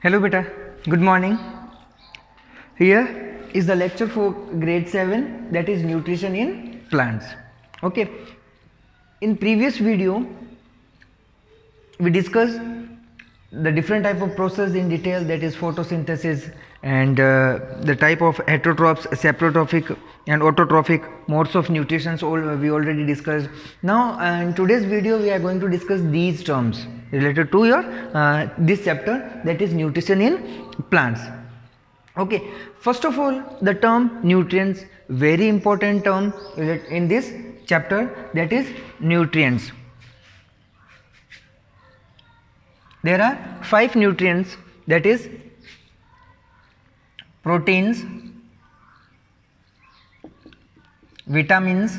Hello beta, good morning. Here is the lecture for grade 7, that is nutrition in plants. Okay, in previous video we discussed the different type of process in detail, that is photosynthesis and the type of heterotrophs, saprotrophic and autotrophic modes of nutrition. We already discussed. Now in today's video we are going to discuss these terms related to your this chapter, that is nutrition in plants. Okay, first of all, the term nutrients, very important term in this chapter, that is nutrients. There are 5 nutrients, that is proteins, vitamins,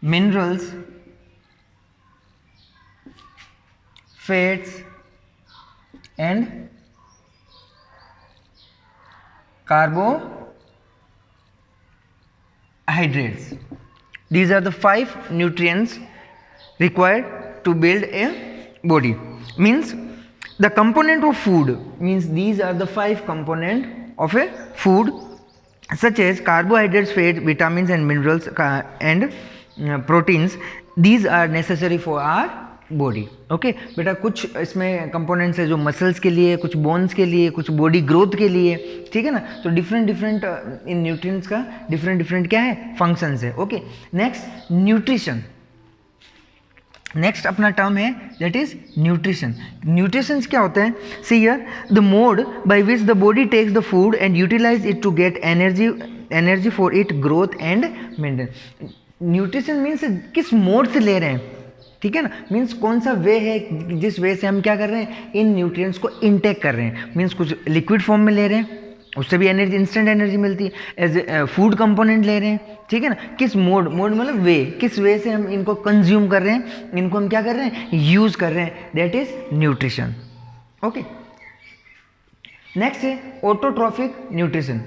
minerals, fats and carbohydrates. These are the 5 nutrients required to build a body. Means the component of food, means these are the 5 component of a food, such as carbohydrates, fat, vitamins and minerals and proteins. These are necessary for our body. Okay बेटा, कुछ इसमें components है जो muscles के लिए, कुछ bones के लिए, कुछ बॉडी ग्रोथ के लिए, ठीक है ना. तो डिफरेंट इन न्यूट्रिएंट्स का डिफरेंट क्या है, फंक्शंस है. Okay, next nutrition. नेक्स्ट अपना टर्म है, दैट इज न्यूट्रिशन. न्यूट्रिशंस क्या होते हैं? See here, the mode by which the body takes the food and utilize it to get energy for it growth and maintain. Nutrition means किस mode से ले रहे हैं, ठीक है ना. मीन्स कौन सा वे है जिस वे से हम क्या कर रहे हैं, इन न्यूट्रिएंट्स को इनटेक कर रहे हैं. मीन्स कुछ लिक्विड फॉर्म में ले रहे हैं, उससे भी एनर्जी, इंस्टेंट एनर्जी मिलती है. एज फूड कंपोनेंट ले रहे हैं, ठीक है ना. किस मोड मतलब वे, किस वे से हम इनको कंज्यूम कर रहे हैं, इनको हम क्या कर रहे हैं, यूज कर रहे हैं, that is nutrition. Okay, next है autotrophic nutrition.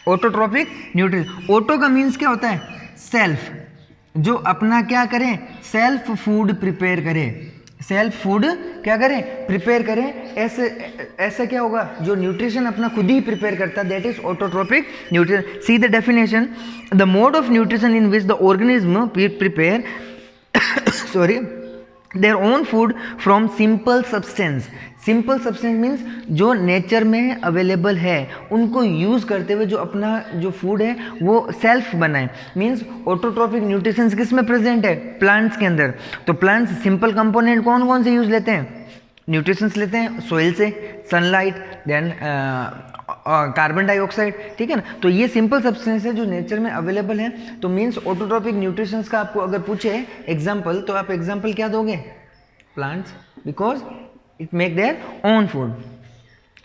Autotrophic nutrition, auto का मीन्स क्या होता है, सेल्फ, जो अपना क्या करें, सेल्फ फूड प्रिपेयर करें, सेल्फ फूड क्या करें, प्रिपेयर करें. ऐसा क्या होगा, जो न्यूट्रिशन अपना खुद ही प्रिपेयर करता है, that is autotrophic nutrition. See the definition, the mode of nutrition in which the organism prepare their own food from simple substance. Simple substance means जो नेचर में अवेलेबल है, उनको यूज़ करते हुए जो अपना जो फूड है वो सेल्फ बनाए. मीन्स ऑटोट्रॉफिक न्यूट्रिशन किस में प्रेजेंट है, प्लांट्स के अंदर. तो प्लांट्स सिंपल कंपोनेंट कौन कौन से यूज़ लेते हैं, न्यूट्रिशंस लेते हैं सॉइल से, सनलाइट, देन कार्बन डाइऑक्साइड, ठीक है ना. तो ये सिंपल सब्सटेंस है जो नेचर में अवेलेबल है. तो मीन्स ऑटोट्रॉपिक न्यूट्रिशंस का आपको अगर पूछे एग्जाम्पल, तो आप एग्जाम्पल क्या दोगे, plants, because it make their own food.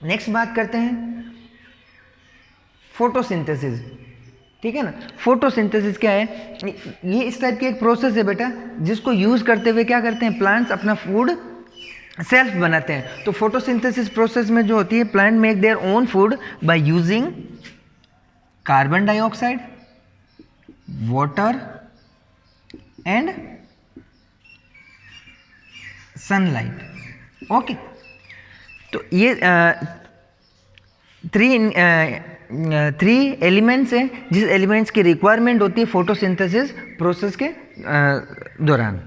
Next बात करते हैं फोटोसिंथेसिस, ठीक है ना. फोटोसिंथेसिस क्या है, ये इस टाइप की एक प्रोसेस है बेटा, जिसको यूज करते हुए क्या करते हैं, प्लांट्स अपना फूड सेल्फ बनाते हैं. तो फोटोसिंथेसिस प्रोसेस में जो होती है, plant make their own food by using carbon dioxide, water and sunlight. Okay, तो ये 3 एलिमेंट्स हैं जिस एलिमेंट्स की रिक्वायरमेंट होती है फोटोसिंथेसिस प्रोसेस के दौरान.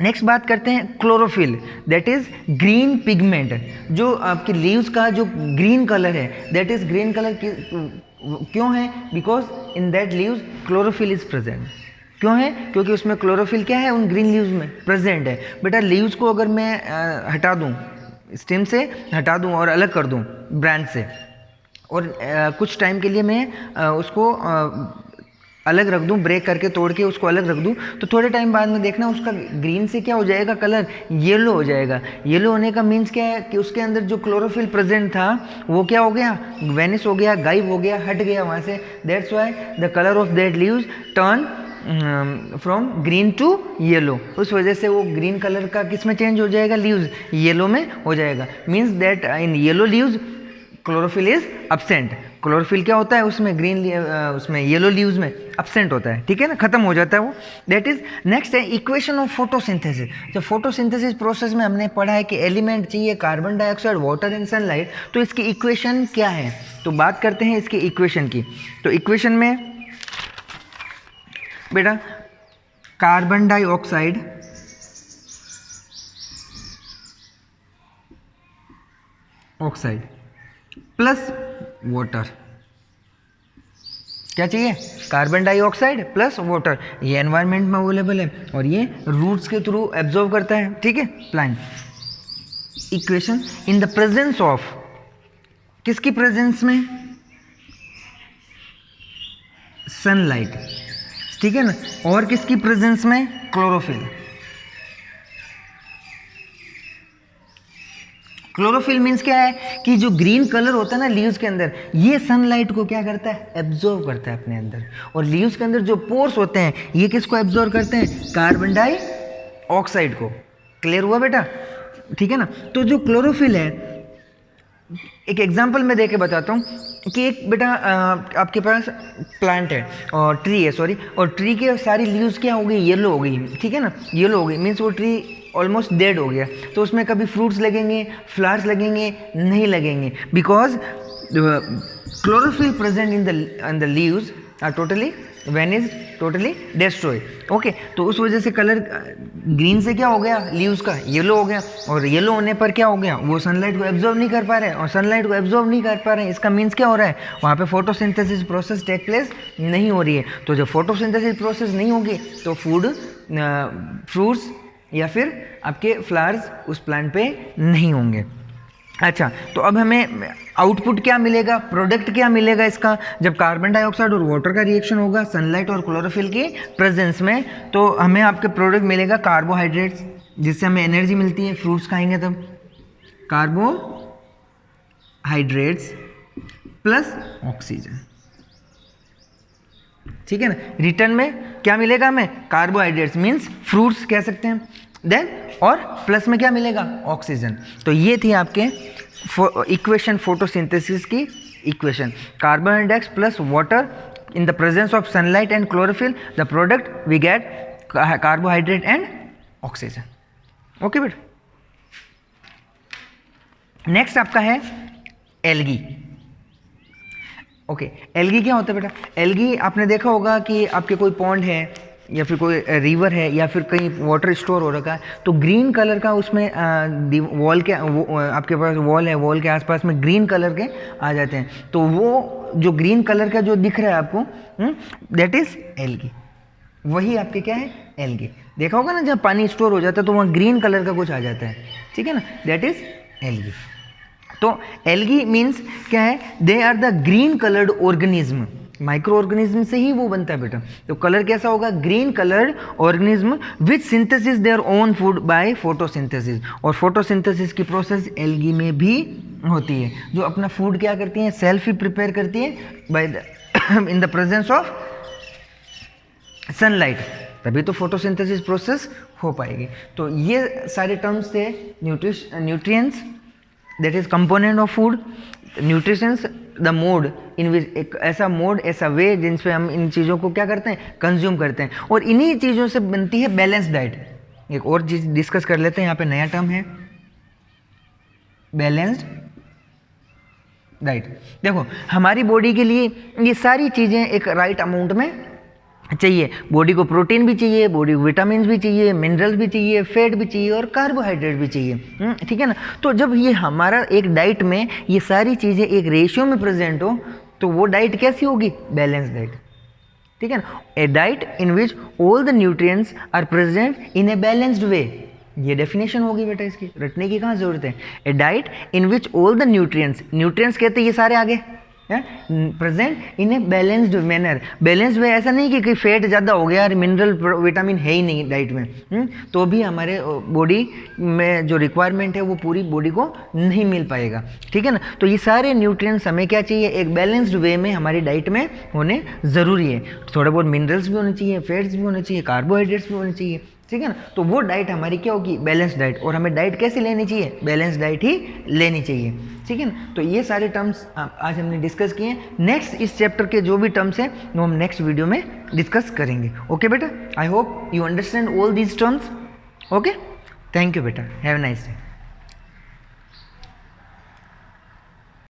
नेक्स्ट बात करते हैं chlorophyll, that is green pigment. जो आपकी लीव्स का जो ग्रीन कलर है, दैट इज ग्रीन कलर क्यों है, because in that leaves chlorophyll is present. क्यों है, क्योंकि उसमें क्लोरोफिल क्या है, उन ग्रीन लीव्स में प्रेजेंट है. बेटा लीव्स को अगर मैं हटा दूं, स्टेम से हटा दूं और अलग कर दूं ब्रांच से, और कुछ टाइम के लिए मैं उसको अलग रख दूं, ब्रेक करके तोड़ के उसको अलग रख दूं, तो थोड़े टाइम बाद में देखना उसका ग्रीन से क्या हो जाएगा, कलर येलो हो जाएगा. येलो होने का मीन्स क्या है कि उसके अंदर जो क्लोरोफिल प्रेजेंट था वो क्या हो गया, वेनिश हो गया, गायब हो गया, हट गया वहाँ से. That's why the colour of that leaves turn from green to yellow. उस वजह से वो ग्रीन कलर का किस में चेंज हो जाएगा, लीव्स येलो में हो जाएगा. Means that in yellow leaves chlorophyll is absent. Chlorophyll क्या होता है उसमें, ग्रीन उसमें येलो लीव्स में एब्सेंट होता है, ठीक है ना, खत्म हो जाता है वो। दैट इज नेक्स्ट है इक्वेशन ऑफ फोटोसिंथेसिस। जब फोटोसिंथेसिस प्रोसेस में हमने पढ़ा है कि एलिमेंट चाहिए carbon dioxide, water and sunlight, तो इसकी इक्वेशन क्या है, तो बात करते हैं इसकी इक्वेशन की। तो इक्वेशन में बेटा कार्बन डाइऑक्साइड प्लस वाटर, क्या चाहिए, कार्बन डाइऑक्साइड प्लस वाटर, ये एनवायरनमेंट में अवेलेबल है और ये रूट्स के थ्रू एब्जॉर्ब करता है, ठीक है, plant. Equation in the presence of, किसकी प्रेजेंस में, सनलाइट, ठीक है ना, और किसकी प्रेजेंस में, क्लोरोफिल। क्लोरोफिल मीन्स क्या है कि जो ग्रीन कलर होता है ना लीव्स के अंदर, ये सनलाइट को क्या करता है, एब्जॉर्ब करता है अपने अंदर। और लीव्स के अंदर जो पोर्स होते हैं ये किसको एब्जॉर्ब करते हैं, कार्बन डाइऑक्साइड को। क्लियर हुआ बेटा, ठीक है ना। तो जो क्लोरोफिल है, एक एग्जांपल मैं देके बताता हूँ कि एक बेटा आपके पास प्लांट है और ट्री है, सॉरी, और ट्री के सारी लीव्स क्या हो गई, येलो हो गई, ठीक है ना, येलो हो गई मीन्स वो ट्री ऑलमोस्ट डेड हो गया। तो उसमें कभी फ्रूट्स लगेंगे, फ्लावर्स लगेंगे, नहीं लगेंगे, because chlorophyll present in the leaves are totally vanish, totally destroy. Okay, तो उस वजह से कलर ग्रीन से क्या हो गया, लीव्स का येलो हो गया, और येलो होने पर क्या हो गया, वो सनलाइट को एब्जॉर्ब नहीं कर पा रहे हैं, और सनलाइट को एब्जॉर्ब नहीं कर पा रहे हैं, इसका मीन्स क्या हो रहा है, वहाँ पे फोटोसिंथेसिस प्रोसेस टेक प्लेस नहीं हो रही है। तो जब फोटोसिंथेसिस प्रोसेस नहीं होगी तो फूड, फ्रूट्स या फिर आपके फ्लावर्स उस प्लांट पे नहीं होंगे। अच्छा, तो अब हमें आउटपुट क्या मिलेगा, प्रोडक्ट क्या मिलेगा इसका, जब कार्बन डाइऑक्साइड और वाटर का रिएक्शन होगा सनलाइट और क्लोरोफिल की प्रेजेंस में, तो हमें आपके प्रोडक्ट मिलेगा कार्बोहाइड्रेट्स, जिससे हमें एनर्जी मिलती है, फ्रूट्स खाएंगे तब, कार्बोहाइड्रेट्स प्लस ऑक्सीजन, ठीक है ना। रिटर्न में क्या मिलेगा हमें, कार्बोहाइड्रेट्स मीन्स फ्रूट्स कह सकते हैं, देन और प्लस में क्या मिलेगा, ऑक्सीजन। तो ये थी आपके इक्वेशन, फोटोसिंथेसिस की equation, carbohydrates plus water in the presence of sunlight and chlorophyll, the product we get carbohydrate and oxygen. Okay बेटा, नेक्स्ट आपका है एल्गी। ओके, एल्गी क्या होता है बेटा, एल्गी आपने देखा होगा कि आपके कोई पॉन्ड है या फिर कोई रिवर है या फिर कहीं वाटर स्टोर हो रखा है, तो ग्रीन कलर का उसमें वॉल के आपके पास वॉल है, वॉल के आसपास में ग्रीन कलर के आ जाते हैं, तो वो जो ग्रीन कलर का जो दिख रहा है आपको, दैट इज एल्गी। वही आपके क्या है, एल्गी। देखा होगा ना, जब पानी स्टोर हो जाता है तो वहाँ ग्रीन कलर का कुछ आ जाता है, ठीक है ना, दैट इज एल्गी। तो एल्गी मीन्स क्या है, they are the green coloured organism, micro organism से ही वो बनता है बेटा। तो कलर कैसा होगा, green coloured organism which synthesis their own food by photosynthesis, और फोटोसिंथेसिस की प्रोसेस एल्गी में भी होती है, जो अपना फूड क्या करती है, सेल्फ ही प्रिपेयर करती है by the in the presence of sunlight, तभी तो फोटोसिंथेसिस प्रोसेस हो पाएगी। तो ये सारे टर्म्स थे, nutrients that is component of food, nutritions the mode in which, एक ऐसा मोड, ऐसा वे जिनसे हम इन चीज़ों को क्या करते हैं, कंज्यूम करते हैं, और इन्हीं चीज़ों से बनती है बैलेंस डाइट। एक और चीज़ डिस्कस कर लेते हैं, यहाँ पे नया टर्म है बैलेंस्ड डाइट। देखो, हमारी बॉडी के लिए ये सारी चीज़ें एक राइट अमाउंट में चाहिए, बॉडी को प्रोटीन भी चाहिए, बॉडी को विटामिन भी चाहिए, मिनरल्स भी चाहिए, फैट भी चाहिए और कार्बोहाइड्रेट भी चाहिए, ठीक है ना। तो जब ये हमारा एक डाइट में ये सारी चीज़ें एक रेशियो में प्रेजेंट हो, तो वो डाइट कैसी होगी, बैलेंस डाइट, ठीक है ना। A diet in which all the nutrients are present in a balanced way, ये डेफिनेशन होगी बेटा, इसकी रटने की कहाँ जरूरत है। A diet in which all the nutrients कहते हैं ये सारे आगे present in a balanced manner. Balanced way ऐसा नहीं कि फैट ज़्यादा हो गया और मिनरल विटामिन है ही नहीं डाइट में, तो भी हमारे बॉडी में जो रिक्वायरमेंट है वो पूरी बॉडी को नहीं मिल पाएगा, ठीक है ना। तो ये सारे न्यूट्रिएंट्स हमें क्या चाहिए, एक बैलेंस्ड वे में हमारी डाइट में होने ज़रूरी है। थोड़े बहुत मिनरल्स भी होने चाहिए, फैट्स भी होने चाहिए, कार्बोहाइड्रेट्स भी होने चाहिए, ठीक है ना। तो वो डाइट हमारी क्या होगी, बैलेंस डाइट। और हमें डाइट कैसे लेनी चाहिए, बैलेंस डाइट ही लेनी चाहिए, ठीक है ना। तो ये सारे टर्म्स आज हमने डिस्कस किए। नेक्स्ट इस चैप्टर के जो भी टर्म्स हैं वो हम नेक्स्ट वीडियो में डिस्कस करेंगे। ओके बेटा, I hope you understand all these terms. Okay, thank you बेटा, हैव अ नाइस डे।